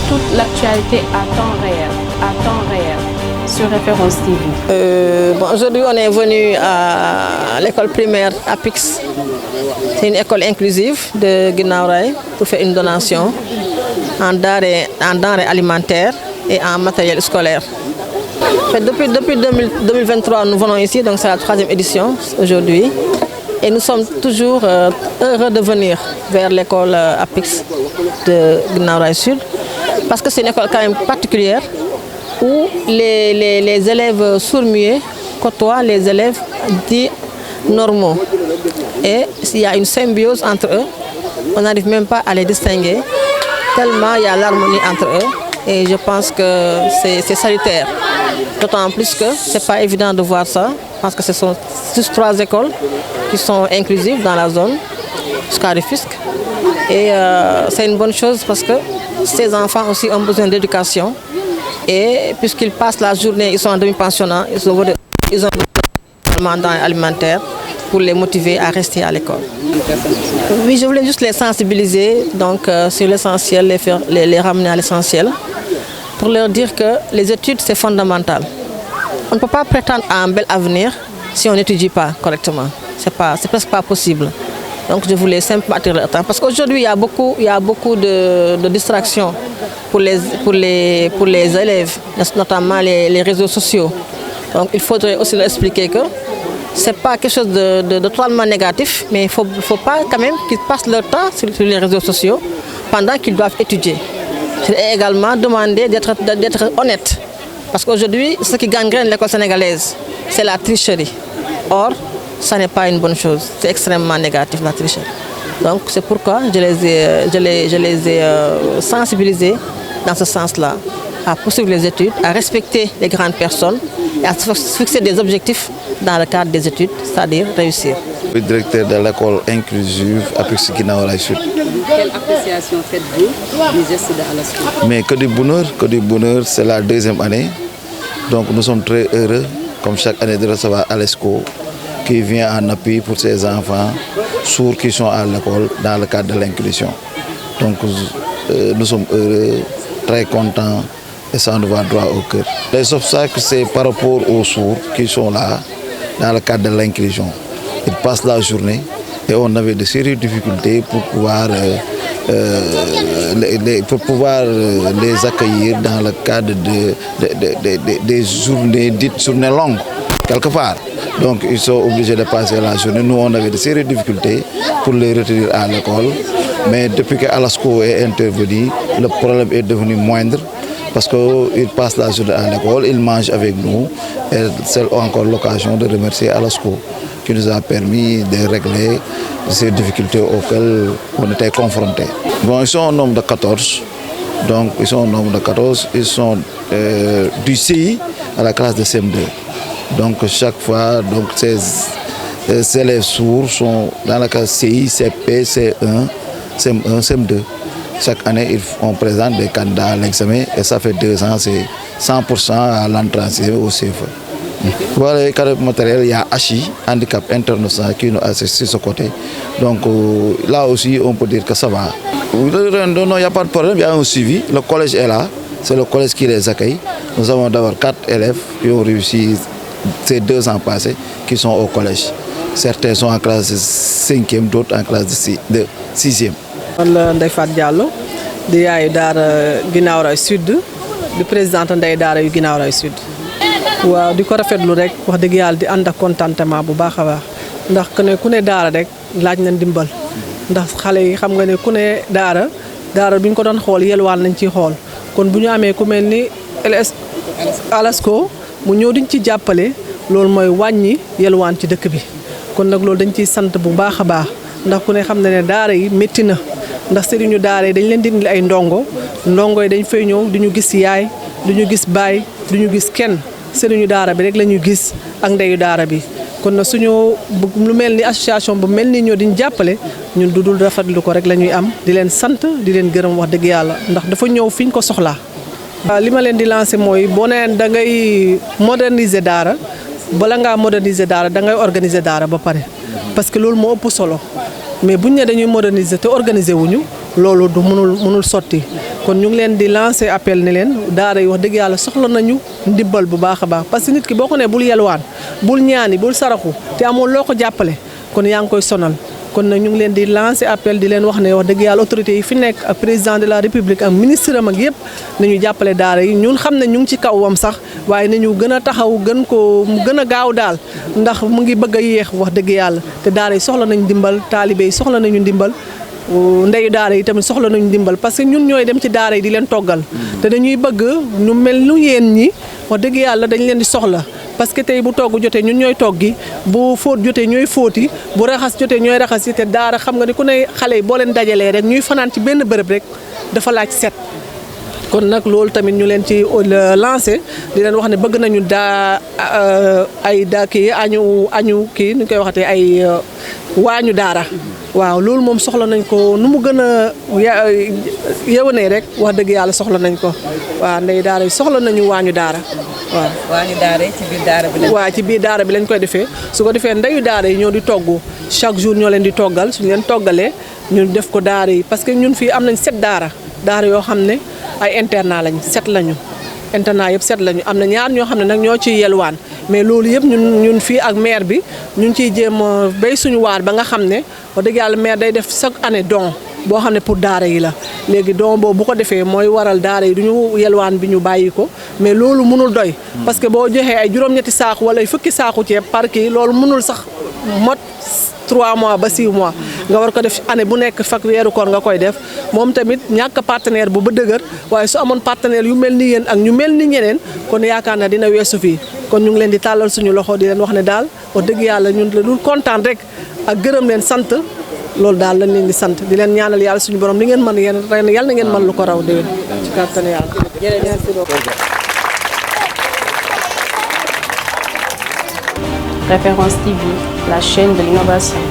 toute l'actualité à temps réel, sur Référence TV. Aujourd'hui, on est venu à l'école primaire APIX. C'est une école inclusive de Guinaw Rail pour faire une donation en denrées alimentaires et en matériel scolaire. Depuis 2023, nous venons ici, donc c'est la 3e édition aujourd'hui. Et nous sommes toujours heureux de venir vers l'école APIX de Guinaw Rail Sud, parce que c'est une école quand même particulière où les élèves sourds-muets côtoient les élèves dits normaux. Et il y a une symbiose entre eux, on n'arrive même pas à les distinguer, tellement il y a l'harmonie entre eux. Et je pense que c'est salutaire. D'autant plus que ce n'est pas évident de voir ça, parce que ce sont juste 3 écoles qui sont inclusives dans la zone jusqu'à Rufisque. Et c'est une bonne chose parce que ces enfants aussi ont besoin d'éducation. Et puisqu'ils passent la journée, ils sont en demi-pensionnat, ils ont besoin alimentaire pour les motiver à rester à l'école. Oui, je voulais juste les sensibiliser donc, sur l'essentiel, les ramener à l'essentiel, pour leur dire que les études, c'est fondamental. On ne peut pas prétendre à un bel avenir si on n'étudie pas correctement. C'est presque pas possible. Donc je voulais simplement attirer leur temps. Parce qu'aujourd'hui, il y a beaucoup de distractions pour les élèves, notamment les réseaux sociaux. Donc il faudrait aussi leur expliquer que ce n'est pas quelque chose de totalement négatif, mais il ne faut pas quand même qu'ils passent leur temps sur les réseaux sociaux pendant qu'ils doivent étudier. C'est également demander d'être honnête. Parce qu'aujourd'hui, ce qui gangrène l'école sénégalaise, c'est la tricherie. Or, ça n'est pas une bonne chose. C'est extrêmement négatif, la tricherie. Donc, c'est pourquoi je les ai sensibilisés dans ce sens-là, à poursuivre les études, à respecter les grandes personnes et à se fixer des objectifs dans le cadre des études, c'est-à-dire réussir. Je suis directeur de l'école inclusive APIX Guinaw Rail Sud. Quelle appréciation faites-vous des gestes de Alasco? Mais que du bonheur, c'est la 2e année. Donc nous sommes très heureux, comme chaque année, de recevoir Alasco, qui vient en appui pour ces enfants sourds qui sont à l'école dans le cadre de l'inclusion. Donc nous sommes heureux, très contents et ça nous va droit au cœur. Les obstacles, c'est par rapport aux sourds qui sont là dans le cadre de l'inclusion. Ils passent la journée et on avait de sérieuses difficultés pour pouvoir les accueillir dans le cadre des journées dites journées longues, quelque part. Donc ils sont obligés de passer la journée. Nous, on avait de sérieuses difficultés pour les retenir à l'école. Mais depuis que Alasco est intervenu, le problème est devenu moindre. Parce qu'ils passent la journée à l'école, ils mangent avec nous. Et c'est encore l'occasion de remercier Alasco qui nous a permis de régler ces difficultés auxquelles on était confrontés. Bon, ils sont au nombre de 14. Donc, ils sont au nombre de 14. Ils sont du CI à la classe de CM2. Donc, chaque fois, donc, ces élèves sourds sont dans la classe CI, CP, C1, CM1, CM2. Chaque année, on présente des candidats à l'examen et ça fait 2 ans, c'est 100% à l'entrée au CFE. Voilà, les cadres matériels, il y a HI, Handicap International, qui nous assiste sur ce côté. Donc là aussi, on peut dire que ça va. Non, il n'y a pas de problème, il y a un suivi. Le collège est là, c'est le collège qui les accueille. Nous avons d'abord 4 élèves qui ont réussi ces 2 ans passés, qui sont au collège. Certains sont en classe de 5e, d'autres en classe de 6e. Man la Ndeye Fatou Diallo di yaayu daara Guinaw Rail Sud di présidente Ndeye daara yu Guinaw Rail Sud. Waaw di ko rafetlu rek wax dëgg yàlla di ànd ak contentement bu baax a baax ndax ku ne daara rek laaj na ndimbal ndax xale yi xam nga ne ku ne daara bi ñu ko doon xool yelwaan nañ ciy xool kon bu ñu amee ku mel ni Alasco mu ñëw diñ ci jàppale loolu mooy wàññi yelwaan ci dëkk bi kon nag loolu dañ ciy sant bu baax a baax ndax ku ne xam na ne daara yi métti na ndax sëriñu daara yi dañ leen dindil ay ndongo yi dañ fay ñëw duñu gis yaay duñu gis baay duñu gis kenn sëriñu daara bi rek la ñuy gis ak ndeyu daara bi kon na suñu lu mel ni association bu mel ni ñoo diñ jàppale ñun dudul rafetlu ko rek la ñuy am di leen sant di leen gërëm wax dëgg yàlla ndax dafa ñëw fi ñu ko soxlaa. li ma leen di lancer mooy boo neen da ngay moderniser daara bala ngaa moderniser daara da ngay organiser daara ba pare parce que loolu moo ëpp solo mais buñ ne dañuy moderniser te organiser wuñu loolu du mënul sotti kon ñu ngi leen di lancer appel ne leen daara yi wax dëgg yàlla soxla nañu ndimbal bu baax a baax parce que nit ki boo ko nee bul yelwaan bul ñaani bul saraxu te amoo loo ko jàppale kon yaa ngi koy sonal kon nag ñu ngi leen di lancer appel di leen wax ne wax dëgg yàlla autorités yi fi nekk ak président de la république ak ministre am ak yëpp nañu jàppale daara yi ñun xam ne ñu ngi ci kawam sax waaye nañu gën a taxaw gën ko mu gën a gaaw daal ndax mu ngi bëgg a yéex wax dëgg yàlla te daara yi soxla nañu ndimbal taalibe yi soxla nañu ndimbal ndeyu daara yi tamit soxla nañu ndimbal parce que ñun ñooy dem ci daara yi di leen toggal te dañuy bëgg ñu mel nu yéen ñi wax dëgg yàlla dañ leen di soxla parce que tey bu togg jotee ñun ñooy toggi bu fóot jotee ñooy fóoti bu raxas jotee ñooy raxas yi te daara xam nga ni ku ne xale yi boo leen dajalee rek ñuy fanaan ci benn bërëb rek dafa laaj set kon nag loolu tamit ñu leen ci lancé di leen wax ne bëgg nañu kii añu kii nu ñu koy waxatee ay waañu daara waaw loolu moom soxla nañ ko nu mu gën a yewenee rek wax dëgg yàlla soxla nañ ko waaw ndey daara yi soxla nañu waañu daara waaw. waañu daara yi ci biir daara bi lañ. waaw ci biir daara bi lañ koy defee su ko defee ndeyu daara yi ñoo di togg chaque jour ñoo leen di toggal suñu leen toggalee ñu def ko daara yi parce que ñun fii am nañ 7 daara yoo xam ne ay internat lañ 7 lañu. internat yëpp 7 lañu am na ñaar ñoo xam ne nag ñoo ciy yelwaan mais loolu yëpp ñun fii ak maire bi ñu ngi ciy jéem a béy suñu waar ba nga xam ne wax dëgg yàlla maire day def chaque année don boo xam ne pour daara yi la léegi don boobu bu ko defee mooy waral daara yi du ñu yelwaan bi ñu bàyyi ko mais loolu mënul doy parce que boo joxee ay juróom-ñetti saaku wala fukki saaku ceeb par kii loolu mënul sax mot 3 mois ba 6 mois nga war ko def année bu nekk fak weeru koor nga koy def moom tamit ñàkk partenaire bu ba dëgër waaye su amoon partenaire yu mel ni yéen ak ñu mel ni ñeneen kon yaakaar na dina weesu fii kon ñu ngi leen di tàllal suñu loxo di leen wax ne daal wax dëgg yàlla ñun la dul kontaan rek ak gërëm leen sant loolu daal lañ leen di sant di leen ñaanal yàlla suñu borom li ngeen mën yéen ren yàlla na ngeen mën lu ko raw déwén ci kàttan yàlla. Référence TV, la chaîne de l'innovation.